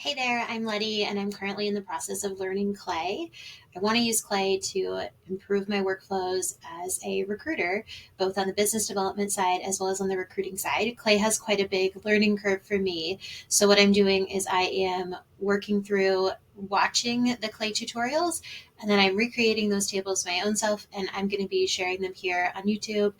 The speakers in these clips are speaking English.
Hey there, I'm Leti, and I'm currently in the process of learning Clay. I want to use Clay to improve my workflows as a recruiter, both on the business development side as well as on the recruiting side. Clay has quite a big learning curve for me. So what I'm doing is I am working through watching the Clay tutorials, and then I'm recreating those tables my own self, and I'm going to be sharing them here on YouTube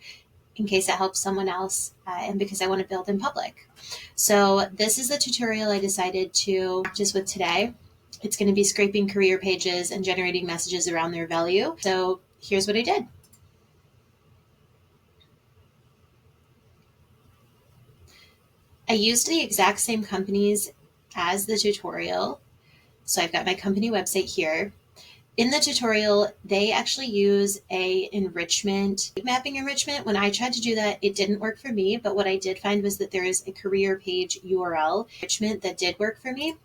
in case it helps someone else, and because I want to build in public. So this is the tutorial I decided to practice with today. It's going to be scraping career pages and generating messages around their value. So here's what I did. I used the exact same companies as the tutorial. So I've got my company website here. In the tutorial, they actually use a mapping enrichment. When I tried to do that, it didn't work for me. But what I did find was that there is a career page URL enrichment that did work for me.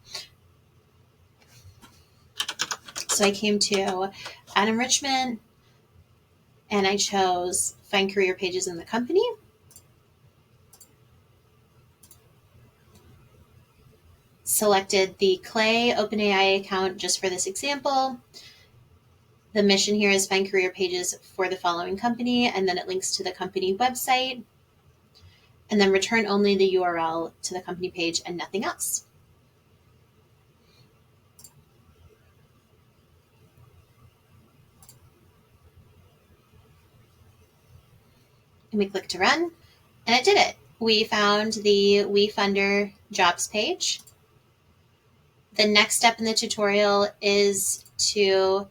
So I came to add enrichment, and I chose find career pages in the company. Selected the Clay OpenAI account just for this example. The mission here is find career pages for the following company, and then it links to the company website, and then return only the URL to the company page and nothing else. And we click to run, and it did it. We found the WeFunder jobs page. The next step in the tutorial is to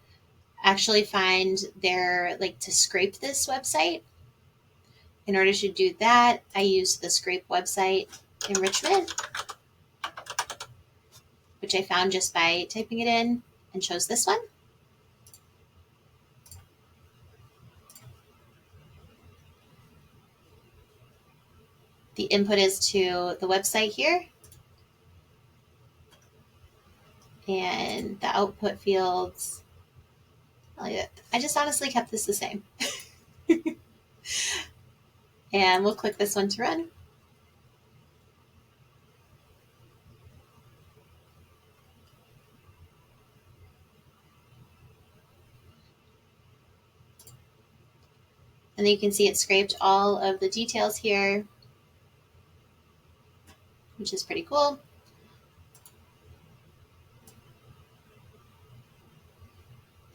actually find to scrape this website. In order to do that, I used the scrape website enrichment, which I found just by typing it in, and chose this one. The input is to the website here, and the output fields, I just honestly kept this the same. And we'll click this one to run. And then you can see it scraped all of the details here, which is pretty cool.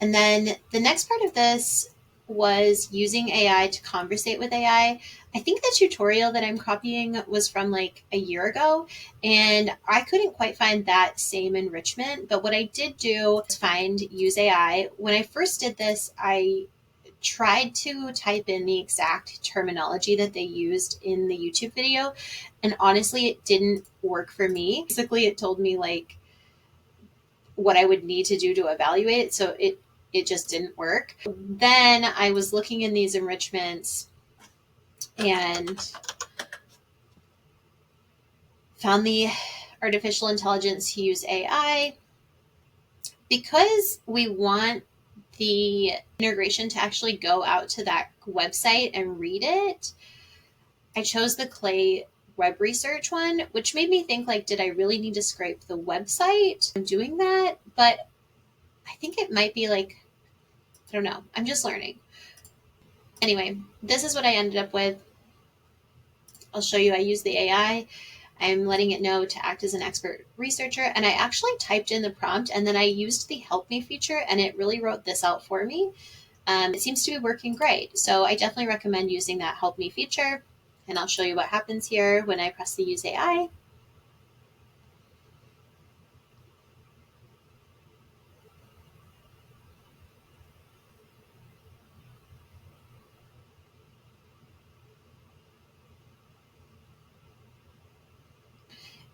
And then the next part of this was using AI to conversate with AI. I think the tutorial that I'm copying was from like a year ago, and I couldn't quite find that same enrichment. But what I did do was use AI. When I first did this, I tried to type in the exact terminology that they used in the YouTube video, and honestly, it didn't work for me. Basically, it told me like what I would need to do to evaluate it, so it just didn't work. Then I was looking in these enrichments and found the artificial intelligence to use AI. Because we want the integration to actually go out to that website and read it, I chose the Clay web research one, which made me think like, did I really need to scrape the website? I'm doing that, but I think it might be like, I don't know. I'm just learning. Anyway, this is what I ended up with. I'll show you. I use the AI. I'm letting it know to act as an expert researcher. And I actually typed in the prompt, and then I used the help me feature, and it really wrote this out for me. It seems to be working great. So I definitely recommend using that help me feature. And I'll show you what happens here when I press the use AI.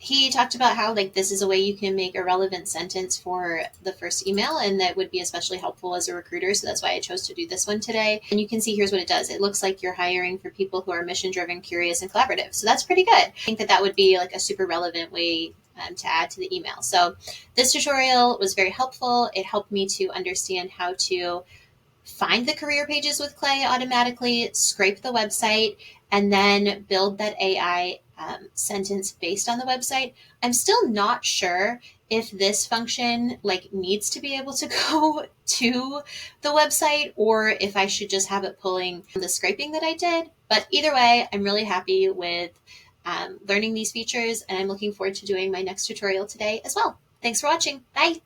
He talked about how like this is a way you can make a relevant sentence for the first email, and that would be especially helpful as a recruiter. So that's why I chose to do this one today. And you can see here's what it does. It looks like you're hiring for people who are mission driven, curious, and collaborative. So that's pretty good. I think that would be like a super relevant way to add to the email. So this tutorial was very helpful. It helped me to understand how to find the career pages with Clay automatically, scrape the website, and then build that AI sentence based on the website. I'm still not sure if this function like needs to be able to go to the website or if I should just have it pulling the scraping that I did. But either way, I'm really happy with learning these features, and I'm looking forward to doing my next tutorial today as well. Thanks for watching. Bye.